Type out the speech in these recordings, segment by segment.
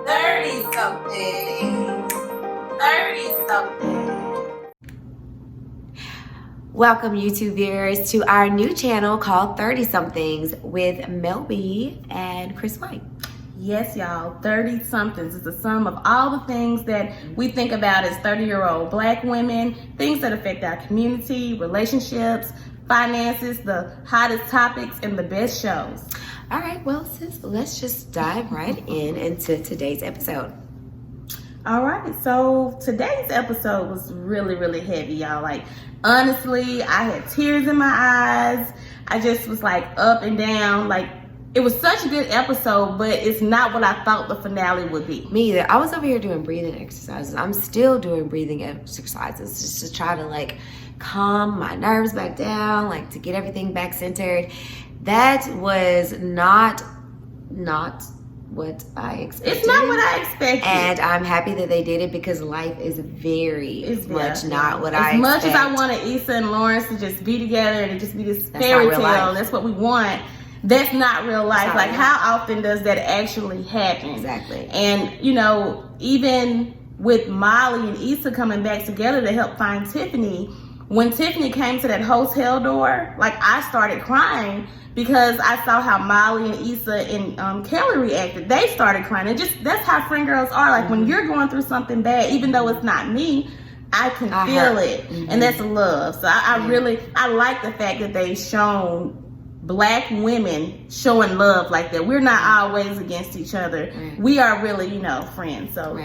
30 something. 30 something. Welcome, YouTube viewers, to our new channel called 30 Somethings with Melby and Chris White. Yes, y'all, 30 somethings is the sum of all the things that we think about as 30-year-old Black women, things that affect our community, relationships, finances, the hottest topics, and the best shows. All right, well, sis, let's just dive right into today's episode. All right, so today's episode was really, really heavy, y'all. Like, honestly, I had tears in my eyes. I just was like up and down. Like, it was such a good episode, but it's not what I thought the finale would be. Me either. I was over here doing breathing exercises. I'm still doing breathing exercises just to try to like calm my nerves back down, like to get everything back centered. That was not what I expected. It's not what I expected. And I'm happy that they did it because life is very much not what I expect. As much as I wanted Issa and Lawrence to just be together and to just be this fairy tale, that's what we want. That's not real life. Like, how often does that actually happen? Exactly. And, you know, even with Molly and Issa coming back together to help find Tiffany, when Tiffany came to that hotel door, like, I started crying because I saw how Molly and Issa and Kelly reacted. They started crying. And just, that's how friend girls are. Like, when you're going through something bad, even though it's not me, I can feel it. And that's love. So I like the fact that they shown Black women showing love like that. We're not always against each other. We are really, you know, friends. So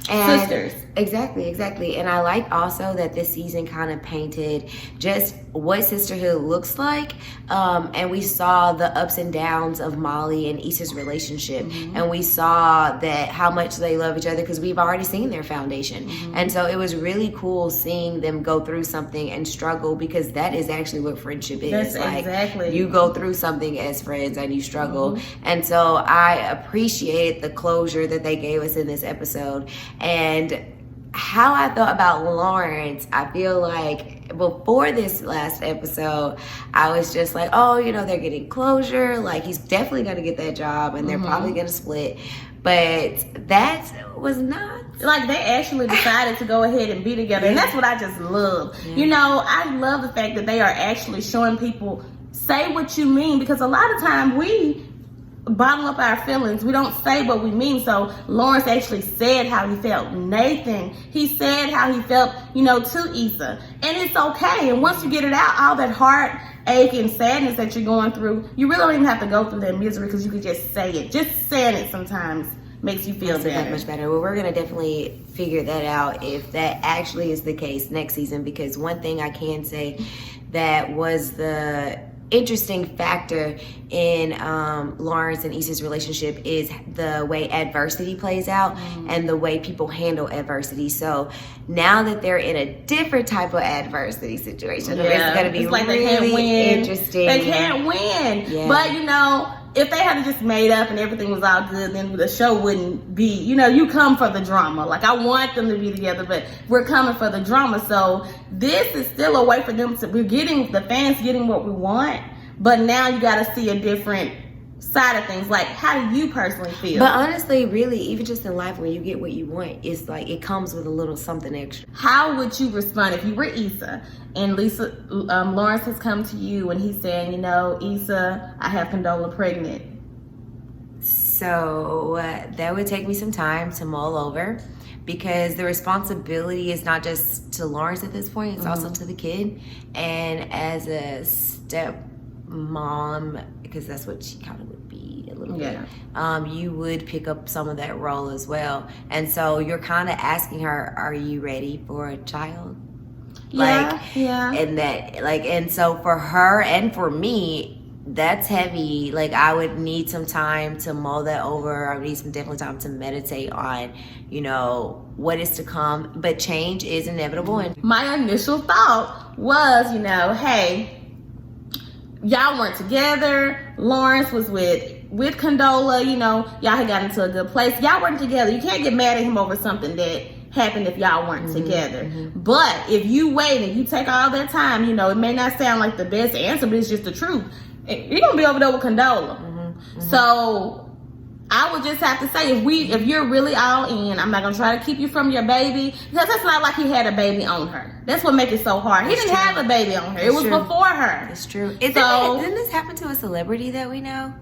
and sisters. Exactly. And I like also that this season kind of painted just what sisterhood looks like. And we saw the ups and downs of Molly and Issa's relationship. And we saw that how much they love each other because we've already seen their foundation. And so it was really cool seeing them go through something and struggle, because that is actually what friendship is. That's like, exactly. You go through something as friends and you struggle. And so I appreciate the closure that they gave us in this episode. And how I thought about Lawrence, I feel like before this last episode, I was just like, oh, you know, they're getting closure. Like, he's definitely going to get that job and they're probably going to split. But that was not. Like, they actually decided to go ahead and be together. And that's what I just love. You know, I love the fact that they are actually showing people, say what you mean, because a lot of time we bottle up our feelings. We don't say what we mean. So Lawrence actually said how he felt. Nathan, he said how he felt, you know, to Issa. And it's okay. And once you get it out, all that heartache and sadness that you're going through, you really don't even have to go through that misery, because you can just say it. Just saying it sometimes makes you feel better. That much better. Well, we're going to definitely figure that out if that actually is the case next season, because one thing I can say that was the interesting factor in Lawrence and Issa's relationship is the way adversity plays out and the way people handle adversity. So now that they're in a different type of adversity situation, it's going to be like really interesting. They can't win. But, you know, if they had just made up and everything was all good, then the show wouldn't be, you know, you come for the drama. Like, I want them to be together, but we're coming for the drama. So this is still a way for them to, we're getting, the fans getting what we want, but now you got to see a different side of things. Like, how do you personally feel? But honestly, really, even just in life, when you get what you want, it's like it comes with a little something extra. How would you respond if you were Issa and Lawrence has come to you and he's saying, you know, Issa, I have Canola pregnant? So that would take me some time to mull over, because the responsibility is not just to Lawrence at this point, it's also to the kid. And as a step mom, because that's what she kind of would be a little bit, you would pick up some of that role as well. And so you're kind of asking her, are you ready for a child? And that, like, and so for her and for me, that's heavy. Like, I would need some time to mull that over. I would need some definitely time to meditate on, you know, what is to come. But change is inevitable. And my initial thought was, you know, hey, y'all weren't together. Lawrence was with Canola, you know, y'all had got into a good place. Y'all weren't together. You can't get mad at him over something that happened if y'all weren't together. But if you wait and you take all that time, you know, it may not sound like the best answer, but it's just the truth. You're gonna be over there with Canola. So I would just have to say, if you're really all in, I'm not gonna try to keep you from your baby, because it's not like he had a baby on her. That's what makes it so hard. He didn't have a baby on her. It was before her. It's true. Didn't this happen to a celebrity that we know?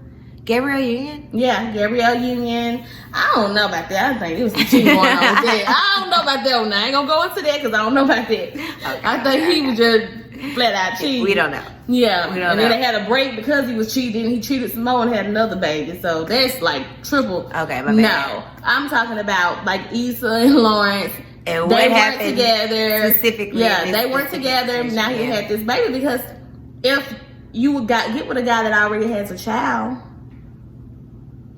Gabrielle Union? Yeah, Gabrielle Union. I don't know about that. I think it was some cheating going on with that. I don't know about that one. I ain't gonna go into that because I don't know about that. Okay, I think he was just flat out cheating. We don't know. Yeah, and then they had a break because he was cheating. He cheated some more and had another baby. So that's like triple. Okay, my bad. No, I'm talking about like Issa and Lawrence. And they what weren't happened together. specifically? Yeah, they weren't together. Now he had this baby, because if you would get with a guy that already has a child,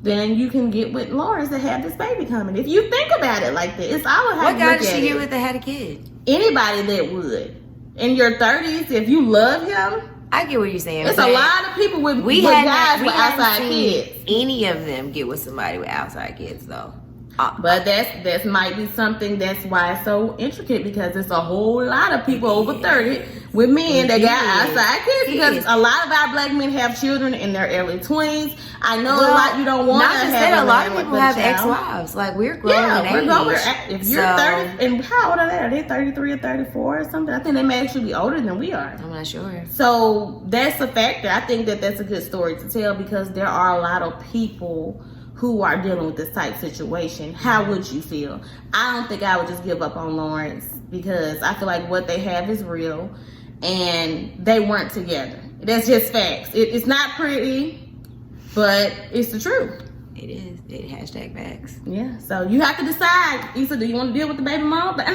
then you can get with Lawrence to have this baby coming. If you think about it like that, it's all how what you guy look did at she get it. with that had a kid? Anybody that would. In your 30s, if you love him, I get what you're saying. it's a lot of people with guys with outside kids. Any of them get with somebody with outside kids, though. But that might be something that's why it's so intricate, because it's a whole lot of people over 30 with men that got outside kids, because a lot of our black men have children in their early 20s. I know a lot you don't want to have. A lot of people have ex-wives. Like, we're growing in age. If you're 30, and how old are they? Are they 33 or 34 or something? I think they may actually be older than we are. I'm not sure. So that's a factor. I think that's a good story to tell, because there are a lot of people who are dealing with this type situation. How would you feel? I don't think I would just give up on Lawrence, because I feel like what they have is real, and they weren't together. That's just facts. It's not pretty, but it's the truth. It is. Hashtag facts. Yeah. So you have to decide. Issa, do you want to deal with the baby mom? Issa,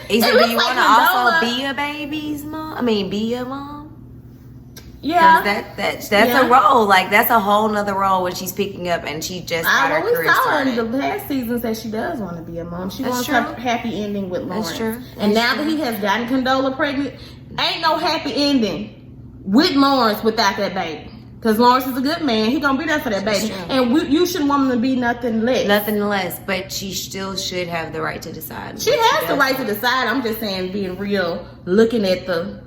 do you want to also be a baby's mom? I mean, be a mom? Yeah, that's a role. Like, that's a whole nother role when she's picking up, and she just got her career started. We saw in the past seasons that she does want to be a mom. She wants a happy ending with Lawrence. That's true. And now that he has gotten Canola pregnant, ain't no happy ending with Lawrence without that baby. Because Lawrence is a good man. He gonna be there for that baby. And you shouldn't want him to be nothing less. Nothing less. But she still should have the right to decide. She has the right to decide. I'm just saying, being real, looking at the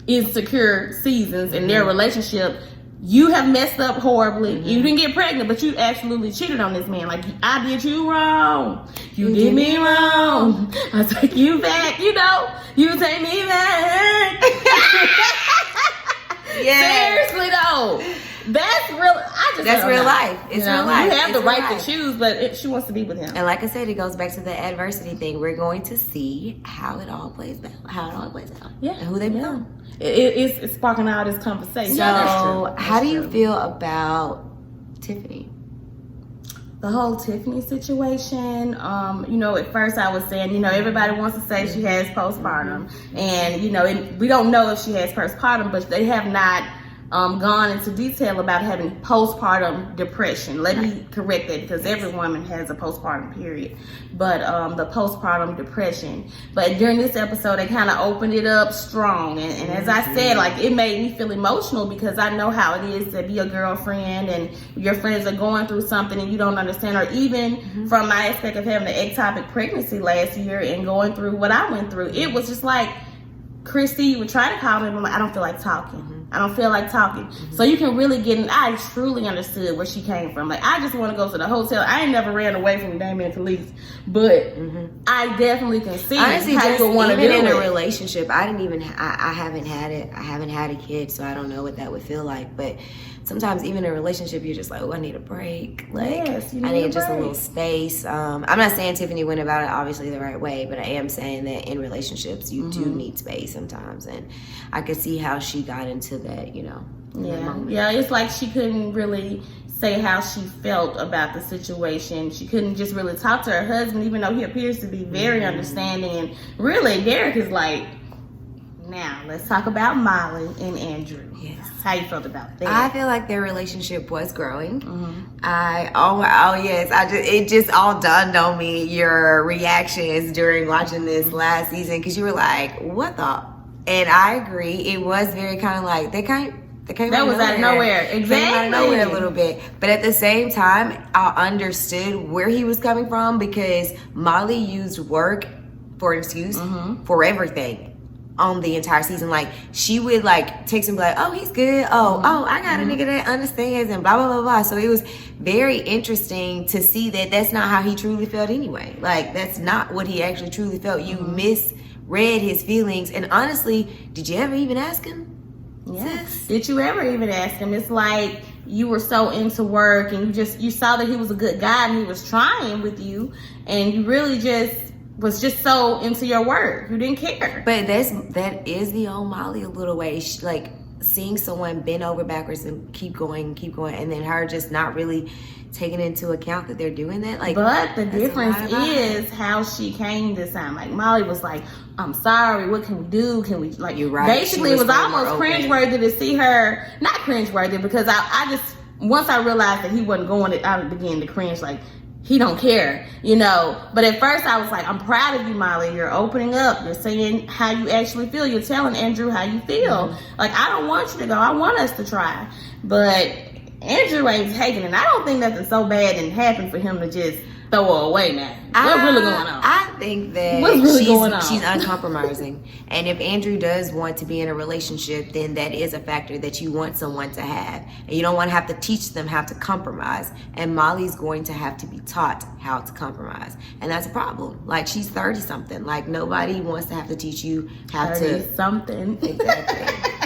insecure seasons in their relationship, you have messed up horribly. You didn't get pregnant, but you absolutely cheated on this man. Like, I did you wrong. You did me wrong. I take you back. You take me back. Yeah. Seriously though, that's real. That's real life. It's real life. You have the right to choose, but she wants to be with him. And like I said, it goes back to the adversity thing. We're going to see how it all plays out. Yeah, and who they become. It's sparking all this conversation. So, how do you feel about Tiffany? The whole Tiffany situation, at first I was saying, everybody wants to say she has postpartum. And, we don't know if she has postpartum, but they have not gone into detail about having postpartum depression. Let me correct that, because every woman has a postpartum period. But the postpartum depression. But during this episode, they kind of opened it up strong. And as I said, like, it made me feel emotional, because I know how it is to be a girlfriend and your friends are going through something and you don't understand. Or even from my aspect of having an ectopic pregnancy last year and going through what I went through, it was just like, Christy, you would try to call me, but I'm like, I don't feel like talking. I don't feel like talking. So you can really get in. I truly understood where she came from. Like, I just want to go to the hotel. I ain't never ran away from Damien Police, but I definitely can see how you want to do it. Even in a relationship, I haven't had it. I haven't had a kid, so I don't know what that would feel like. But sometimes even in a relationship, you're just like, oh, I need a break. Like, I need just a little space. I'm not saying Tiffany went about it obviously the right way, but I am saying that in relationships, you do need space sometimes. And I could see how she got into that, Yeah, it's like she couldn't really say how she felt about the situation. She couldn't just really talk to her husband, even though he appears to be very understanding. And really, Derek is like, now let's talk about Molly and Andrew. Yes. How you felt about that? I feel like their relationship was growing. It just all dawned on me, your reactions during watching this last season, because you were like, what the? And I agree, it was very kind of like, they came that was out of nowhere. Exactly. Came out of nowhere a little bit. But at the same time, I understood where he was coming from, because Molly used work for an excuse for everything. on the entire season. Like, she would like text him like, oh, he's good. Oh, I got a nigga that understands and blah, blah, blah, blah. So it was very interesting to see that that's not how he truly felt anyway. Like, that's not what he actually truly felt. You misread his feelings. And honestly, did you ever even ask him? Yeah. Did you ever even ask him? It's like you were so into work and you saw that he was a good guy and he was trying with you, and you really was just so into your work. You didn't care. But that is the old Molly a little way. She, like, seeing someone bend over backwards and keep going, and then her just not really taking into account that they're doing that. Like, but the difference is how she came this time. Like, Molly was like, I'm sorry, what can we do? Can we, like, you're right. Basically it was almost cringeworthy to see her, not cringeworthy, because I just, once I realized that he wasn't going it, I began to cringe, like, he don't care, you know. But at first I was like, I'm proud of you, Molly. You're opening up. You're saying how you actually feel. You're telling Andrew how you feel. Like, I don't want you to go. I want us to try. But Andrew ain't taking it. I don't think nothing so bad didn't happen for him to just throw her away now. What's really going on? I think that What's really going on? She's uncompromising. And if Andrew does want to be in a relationship, then that is a factor that you want someone to have. And you don't want to have to teach them how to compromise. And Molly's going to have to be taught how to compromise. And that's a problem. Like, she's 30-something. Like, nobody wants to have to teach you how to... 30-something. Exactly.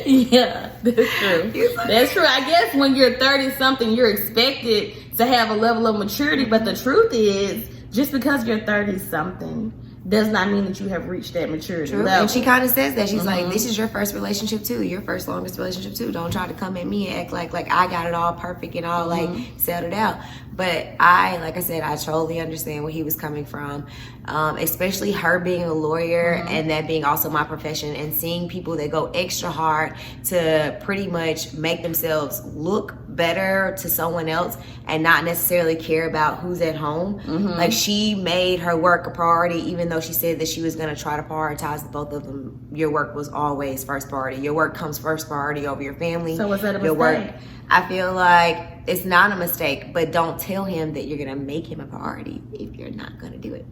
Yeah, that's true. That's true. I guess when you're 30-something, you're expected to have a level of maturity. But the truth is, just because you're 30-something does not mean that you have reached that maturity level. And she kind of says that. She's like, this is your first relationship too. Your first longest relationship too. Don't try to come at me and act like I got it all perfect and all like settled out. But like I said, I totally understand where he was coming from. Especially her being a lawyer and that being also my profession, and seeing people that go extra hard to pretty much make themselves look better to someone else and not necessarily care about who's at home. Like, she made her work a priority, even though she said that she was going to try to prioritize both of them. Your work was always first priority. Your work comes first priority over your family. So was that a mistake? Your work, I feel like it's not a mistake, but don't tell him that you're going to make him a priority if you're not going to do it.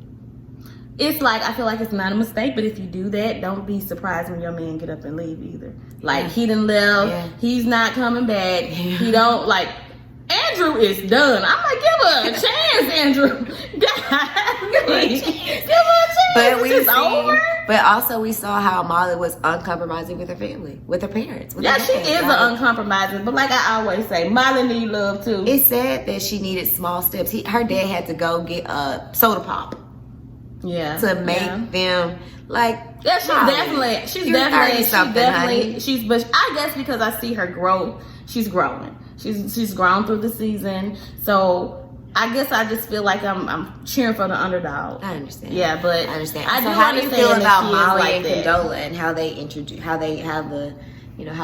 It's like, I feel like it's not a mistake, but if you do that, don't be surprised when your man get up and leave either. Like, he done left, he's not coming back, he don't, like, Andrew is done. I'm like, give her a chance, Andrew. Give her a chance. But over. But also we saw how Molly was uncompromising with her family, with her parents. With her she is an uncompromising. But like I always say, Molly need love too. It's sad that she needed small steps. Her dad had to go get a soda pop. Yeah. To make them like. Yeah, she's definitely. But I guess because I see her grow, she's growing. She's grown through the season. So I guess I just feel like I'm cheering for the underdog. I understand. Yeah, but I understand. So how do you feel about Molly and that. Condola and how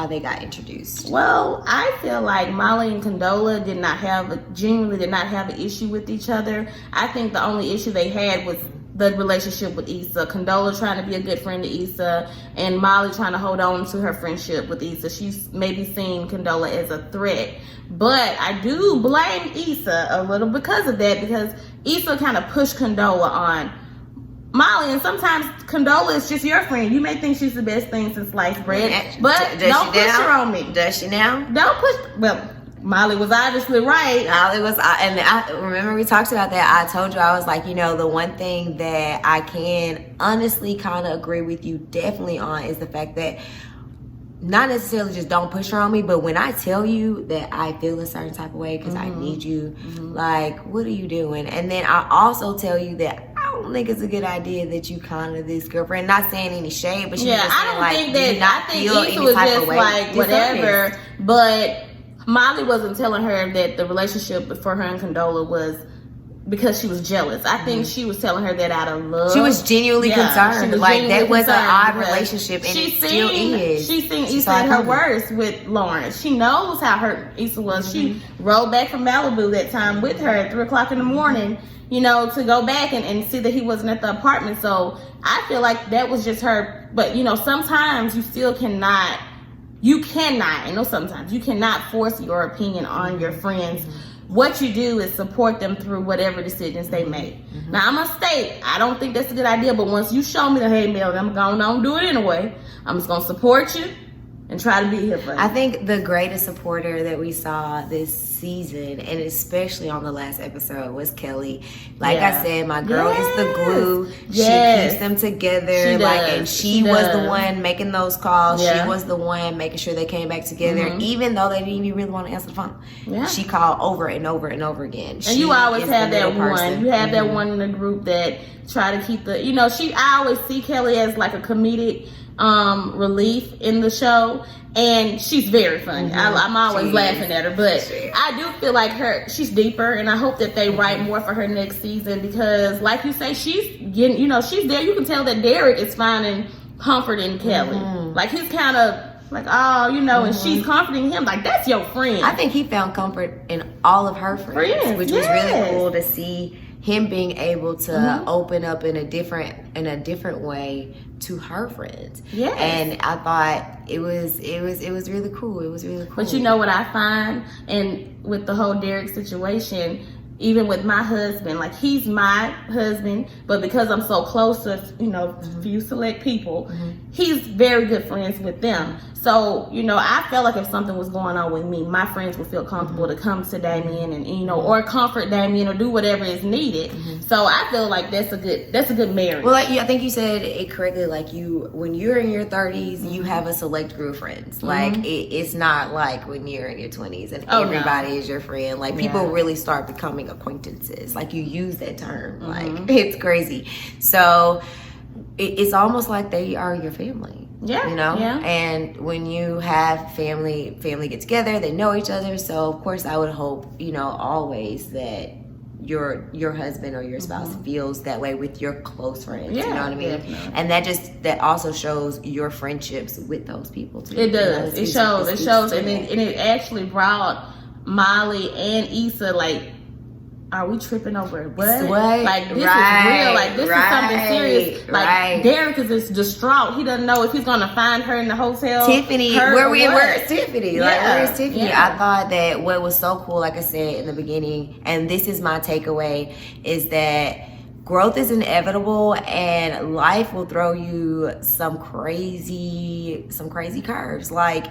they got introduced? Well, I feel like Molly and Condola genuinely did not have an issue with each other. I think the only issue they had was the relationship with Issa. Condola trying to be a good friend to Issa, and Molly trying to hold on to her friendship with Issa. She's maybe seen Condola as a threat. But I do blame Issa a little because of that, because Issa kind of pushed Condola on Molly, and sometimes Condola is just your friend. You may think she's the best thing since sliced bread, but don't push her on me. Does she now? Don't push. Well, Molly was obviously right. Molly was, and I remember we talked about that. I told you, I was like, the one thing that I can honestly kind of agree with you definitely on is the fact that not necessarily just don't push her on me, but when I tell you that I feel a certain type of way because I need you, like, what are you doing? And then I also tell you that I don't think it's a good idea that you kind of this girlfriend. Not saying any shade, but she's just saying, like, I think Issa was just like whatever, but Molly wasn't telling her that the relationship for her and Condola was because she was jealous. I think she was telling her that out of love. She was genuinely concerned. That was an odd relationship, and it still is. She's seen Issa at her worst with Lawrence. She knows how hurt Issa was. She rode back from Malibu that time with her at 3 o'clock in the morning, to go back and see that he wasn't at the apartment. So I feel like that was just her. But, sometimes you still cannot. You cannot force your opinion on your friends what you do is support them through whatever decisions they make. Now, I'm going to state, I don't think that's a good idea, but once you show me the, hey, Mel, I'm going to do it anyway. I'm just going to support you and try to be here for you. I think the greatest supporter that we saw this season, and especially on the last episode, was Kelly. Like I said, my girl is the glue. She keeps them together. And she was the one making those calls. She was the one making sure they came back together, even though they didn't even really want to answer the phone. She called over and over and over again. And you always have that one. You have that one in the group that try to keep the, I always see Kelly as like a comedic relief in the show, and she's very funny. I'm always laughing at her, but I do feel like she's deeper, and I hope that they write more for her next season, because like you say, she's getting, she's there. You can tell that Derek is finding comfort in Kelly. Like he's kind of like, oh, and she's comforting him. Like, that's your friend. I think he found comfort in all of her friends, which was really cool to see him being able to open up in a different way to her friends. And I thought it was really cool. It was really cool. But you know what I find, and with the whole Derek situation, even with my husband, like he's my husband, but because I'm so close to, few select people, he's very good friends with them. So, I felt like if something was going on with me, my friends would feel comfortable to come to Damien and, or comfort Damien or do whatever is needed. So I feel like that's a good marriage. Well, I think you said it correctly. Like when you're in your 30s, you have a select group of friends. Like it's not like when you're in your 20s and everybody is your friend. Like people really start becoming acquaintances. Like you use that term. Like it's crazy. So it's almost like they are your family. And when you have family get together, they know each other. So of course I would hope, always that your husband or your spouse feels that way with your close friends. You know what I mean? Definitely. And that also shows your friendships with those people too. It does. It shows, and it actually brought Molly and Issa like, are we tripping over what? Like this is real. Like this is something serious. Like Derek is just distraught. He doesn't know if he's gonna find her in the hotel. Tiffany, where's Tiffany? Like where's Tiffany? I thought that what was so cool, like I said in the beginning, and this is my takeaway, is that growth is inevitable and life will throw you some crazy curves. Like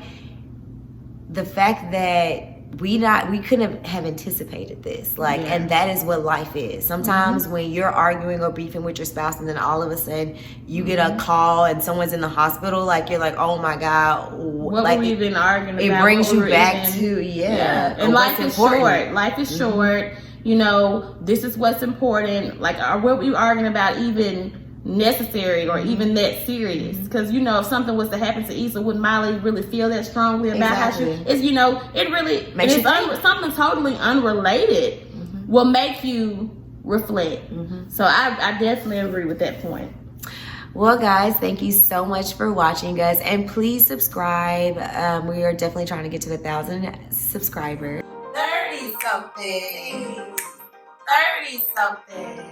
the fact that we couldn't have anticipated this, and that is what life is. Sometimes when you're arguing or beefing with your spouse, and then all of a sudden you get a call and someone's in the hospital, like you're like, oh my god, what were we even arguing about? It brings you back to and life is short. Life is short. This is what's important. Like, are what we arguing about even necessary or even that serious? Because if something was to happen to Issa, would Molly really feel that strongly about how she is? It really makes something totally unrelated will make you reflect. So I definitely agree with that point. Well, guys, thank you so much for watching us, and please subscribe. We are definitely trying to get to 1,000 subscribers. 30 something.